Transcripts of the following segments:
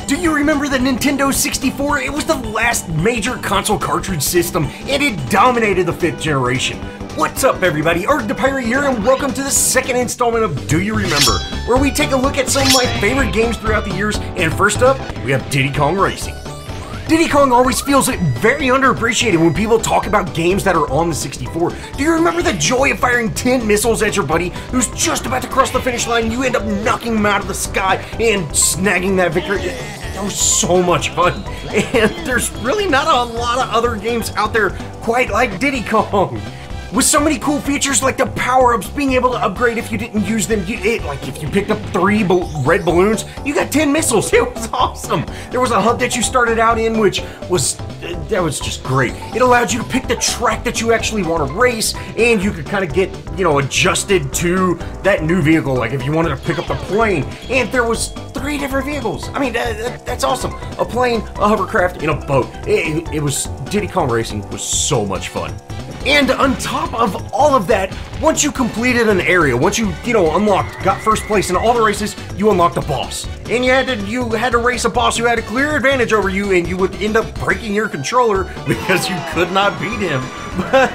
Do you remember the Nintendo 64? It was the last major console cartridge system, and it dominated the 5th generation. What's up, everybody? Arrg the Pirate here, and welcome to the second installment of Do You Remember, where we take a look at some of my favorite games throughout the years. And first up, we have Diddy Kong Racing. Diddy Kong always feels very underappreciated when people talk about games that are on the 64. Do you remember the joy of firing 10 missiles at your buddy who's just about to cross the finish line? You end up knocking him out of the sky and snagging that victory. That was so much fun. And there's really not a lot of other games out there quite like Diddy Kong. With so many cool features like the power-ups, being able to upgrade if you didn't use them. Like if you picked up 3 red balloons, you got 10 missiles. It was awesome. There was a hub that you started out in, which was, that was just great. It allowed you to pick the track that you actually want to race, and you could kind of get, adjusted to that new vehicle. Like if you wanted to pick up the plane, and there was 3 different vehicles. I mean, that's awesome. A plane, a hovercraft, and a boat. It was, Diddy Kong Racing was so much fun. And on top of all of that, once you completed an area, once you, got first place in all the races, you unlocked a boss. And you had to race a boss who had a clear advantage over you, and you would end up breaking your controller because you could not beat him. But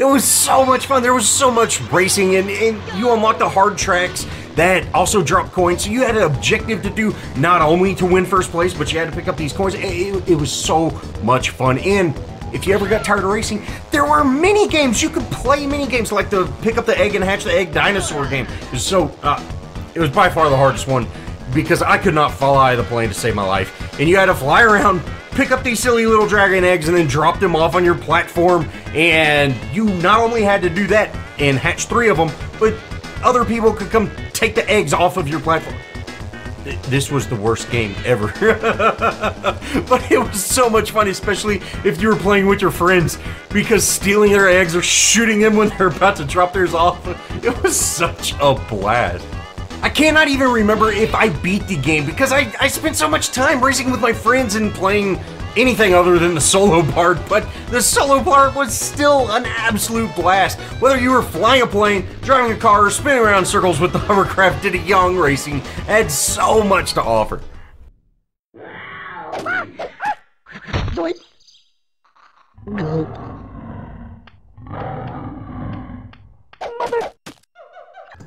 it was so much fun. There was so much racing, and you unlocked the hard tracks that also dropped coins. So you had an objective to do, not only to win first place, but you had to pick up these coins. It was so much fun. And if you ever got tired of racing, there were mini games. You could play mini games like the pick up the egg and hatch the egg dinosaur game. It was by far the hardest one because I could not fly the plane to save my life. And you had to fly around, pick up these silly little dragon eggs, and then drop them off on your platform. And you not only had to do that and hatch 3 of them, but other people could come take the eggs off of your platform. This was the worst game ever. But it was so much fun, especially if you were playing with your friends, because stealing their eggs or shooting them when they're about to drop theirs off, it was such a blast. I cannot even remember if I beat the game because I spent so much time racing with my friends and playing anything other than the solo part, but the solo part was still an absolute blast. Whether you were flying a plane, driving a car, or spinning around in circles with the hovercraft, Diddy Kong Racing had so much to offer.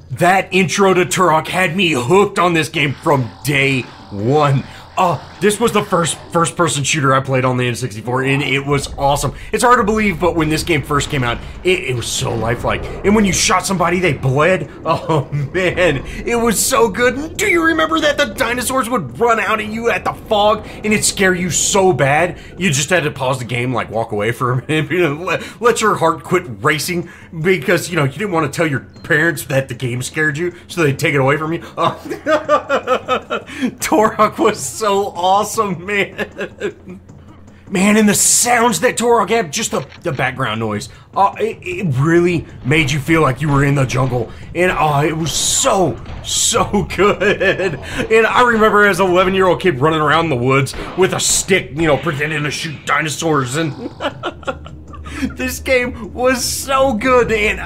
That intro to Turok had me hooked on this game from day one. This was the first-person shooter I played on the N64, and it was awesome. It's hard to believe, but when this game first came out, it was so lifelike. And when you shot somebody, they bled. Oh, man, it was so good. And do you remember that the dinosaurs would run out at you at the fog, and it'd scare you so bad, you just had to pause the game, like walk away for a minute, let your heart quit racing, because, you didn't want to tell your parents that the game scared you, so they'd take it away from you. Turok was so awesome, man. Man, and the sounds that Turok had, just the background noise, it really made you feel like you were in the jungle. And it was so good. And I remember as an 11-year-old kid running around the woods with a stick, pretending to shoot dinosaurs. And this game was so good. And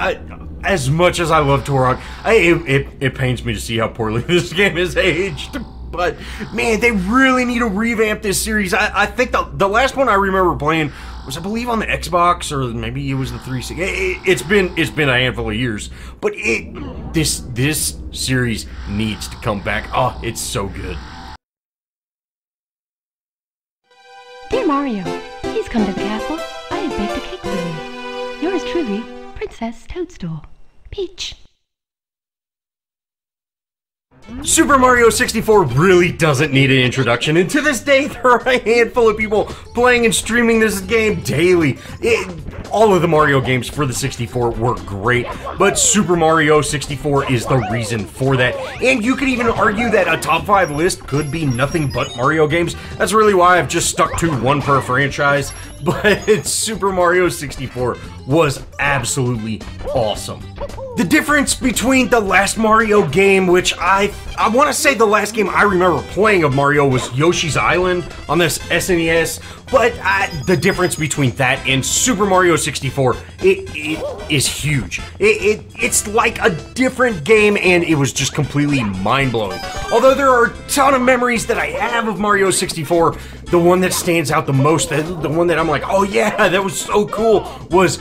as much as I love Turok, it pains me to see how poorly this game is aged. But, man, they really need to revamp this series. I think the last one I remember playing was, I believe, on the Xbox, or maybe it was the 360. It's been a handful of years. But this series needs to come back. Oh, it's so good. Dear Mario, please come to the castle. I have baked a cake for you. Yours truly, Princess Toadstool. Peach. Super Mario 64 really doesn't need an introduction, and to this day, there are a handful of people playing and streaming this game daily. All of the Mario games for the 64 were great, but Super Mario 64 is the reason for that. And you could even argue that a top 5 list could be nothing but Mario games. That's really why I've just stuck to one per franchise, but Super Mario 64 was absolutely awesome. The difference between the last Mario game, which I want to say the last game I remember playing of Mario was Yoshi's Island on this SNES, but the difference between that and Super Mario 64, it is huge. It's like a different game, and it was just completely mind-blowing. Although there are a ton of memories that I have of Mario 64, the one that stands out the most, the one that I'm like, oh yeah, that was so cool, was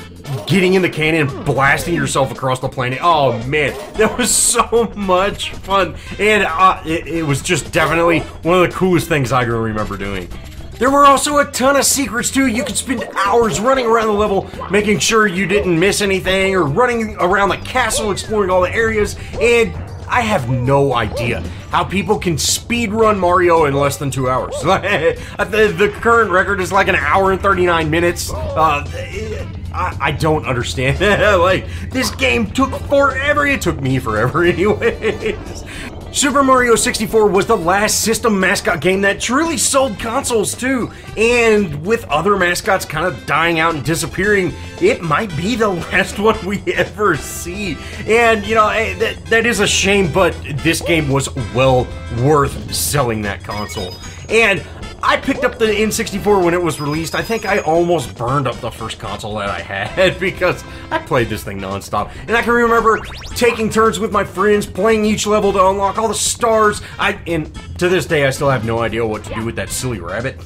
getting in the cannon and blasting yourself across the planet. Oh man, that was so much fun, and it was just definitely one of the coolest things I can remember doing. There were also a ton of secrets too. You could spend hours running around the level, making sure you didn't miss anything, or running around the castle, exploring all the areas, and I have no idea how people can speedrun Mario in less than 2 hours. The current record is like 1 hour and 39 minutes. I don't understand. Like, this game took forever. It took me forever anyways. Super Mario 64 was the last system mascot game that truly sold consoles too, and with other mascots kind of dying out and disappearing, it might be the last one we ever see. And you know, that is a shame, but this game was well worth selling that console. And I picked up the N64 when it was released. I think I almost burned up the first console that I had because I played this thing non-stop. And I can remember taking turns with my friends, playing each level to unlock all the stars. And to this day, I still have no idea what to do with that silly rabbit.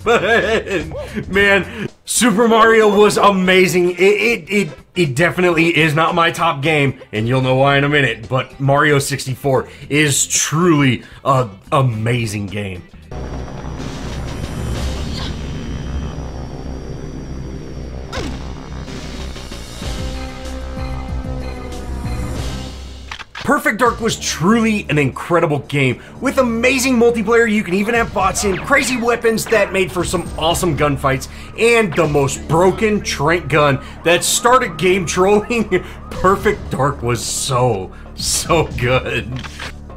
Man, Super Mario was amazing. It definitely is not my top game, and you'll know why in a minute, but Mario 64 is truly an amazing game. Perfect Dark was truly an incredible game, with amazing multiplayer. You can even have bots in, crazy weapons that made for some awesome gunfights, and the most broken trank gun that started game trolling. Perfect Dark was so good.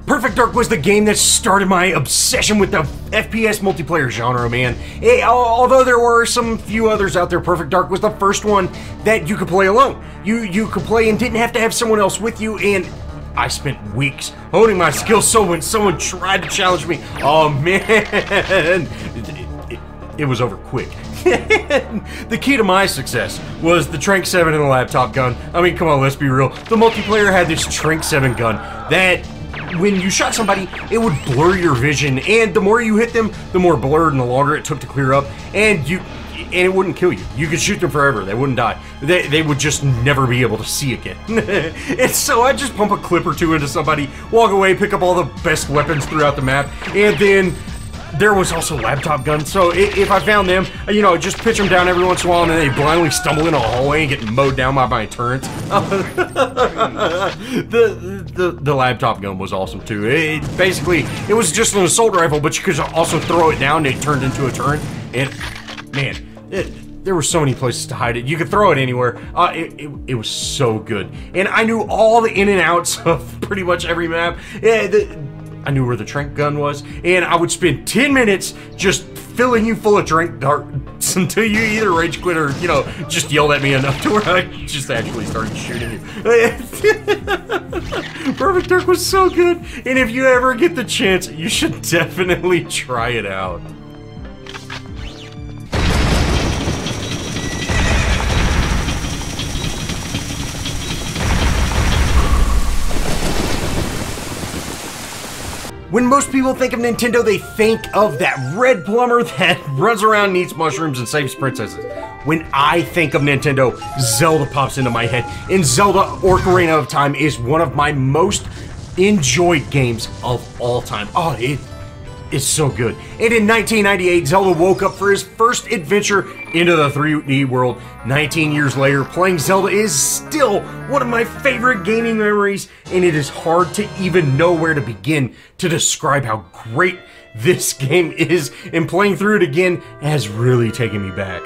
Perfect Dark was the game that started my obsession with the FPS multiplayer genre, man. Although there were some few others out there, Perfect Dark was the first one that you could play alone. You could play and didn't have to have someone else with you, and I spent weeks honing my skills, so when someone tried to challenge me, oh man, it was over quick. The key to my success was the Trank 7 and the laptop gun. I mean, come on, let's be real. The multiplayer had this Trank 7 gun that when you shot somebody, it would blur your vision, and the more you hit them, the more blurred and the longer it took to clear up, and it wouldn't kill you. You could shoot them forever. They wouldn't die. They would just never be able to see again. And so I'd just pump a clip or two into somebody, walk away, pick up all the best weapons throughout the map, and then there was also laptop guns. So if I found them, you know, just pitch them down every once in a while, and then they blindly stumble in a hallway and get mowed down by my turrets. The laptop gun was awesome too. Basically, it was just an assault rifle, but you could also throw it down and it turned into a turret. And man, there were so many places to hide it. You could throw it anywhere. It was so good. And I knew all the in and outs of pretty much every map. I knew where the trank gun was, and I would spend 10 minutes just filling you full of trank darts until you either rage quit or, you know, just yelled at me enough to where I just actually started shooting you. Perfect Dark was so good, and if you ever get the chance, you should definitely try it out. When most people think of Nintendo, they think of that red plumber that runs around and eats mushrooms and saves princesses. When I think of Nintendo, Zelda pops into my head, and Zelda Ocarina of Time is one of my most enjoyed games of all time. Oh, it's so good. And in 1998, Zelda woke up for his first adventure into the 3D world. 19 years later, playing Zelda is still one of my favorite gaming memories, and it is hard to even know where to begin to describe how great this game is, and playing through it again has really taken me back.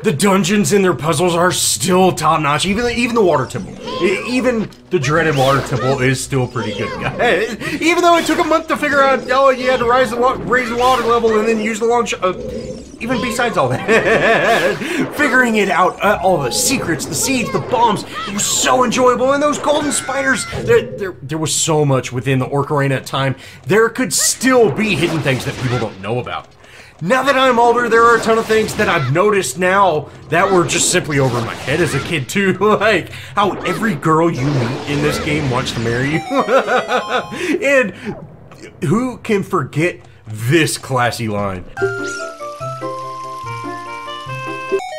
The dungeons and their puzzles are still top-notch, even the water temple. Even the dreaded water temple is still pretty good, guys. Even though it took a month to figure out, oh, you had to raise the water level and then use the long shot. even besides all that, figuring it out, all the secrets, the seeds, the bombs, it was so enjoyable. And those golden spiders, there was so much within the Arrg Arena at time. There could still be hidden things that people don't know about. Now that I'm older, there are a ton of things that I've noticed now that were just simply over my head as a kid too, like how every girl you meet in this game wants to marry you. And who can forget this classy line?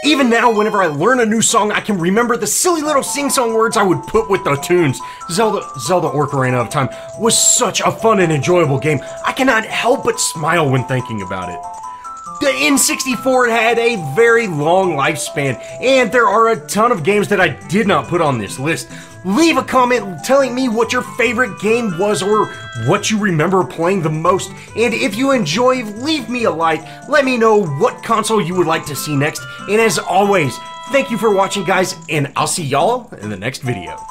Even now, whenever I learn a new song, I can remember the silly little sing-song words I would put with the tunes. Zelda Arrg Arena of Time was such a fun and enjoyable game. I cannot help but smile when thinking about it. The N64 had a very long lifespan, and there are a ton of games that I did not put on this list. Leave a comment telling me what your favorite game was or what you remember playing the most. And if you enjoy, leave me a like. Let me know what console you would like to see next. And as always, thank you for watching, guys, and I'll see y'all in the next video.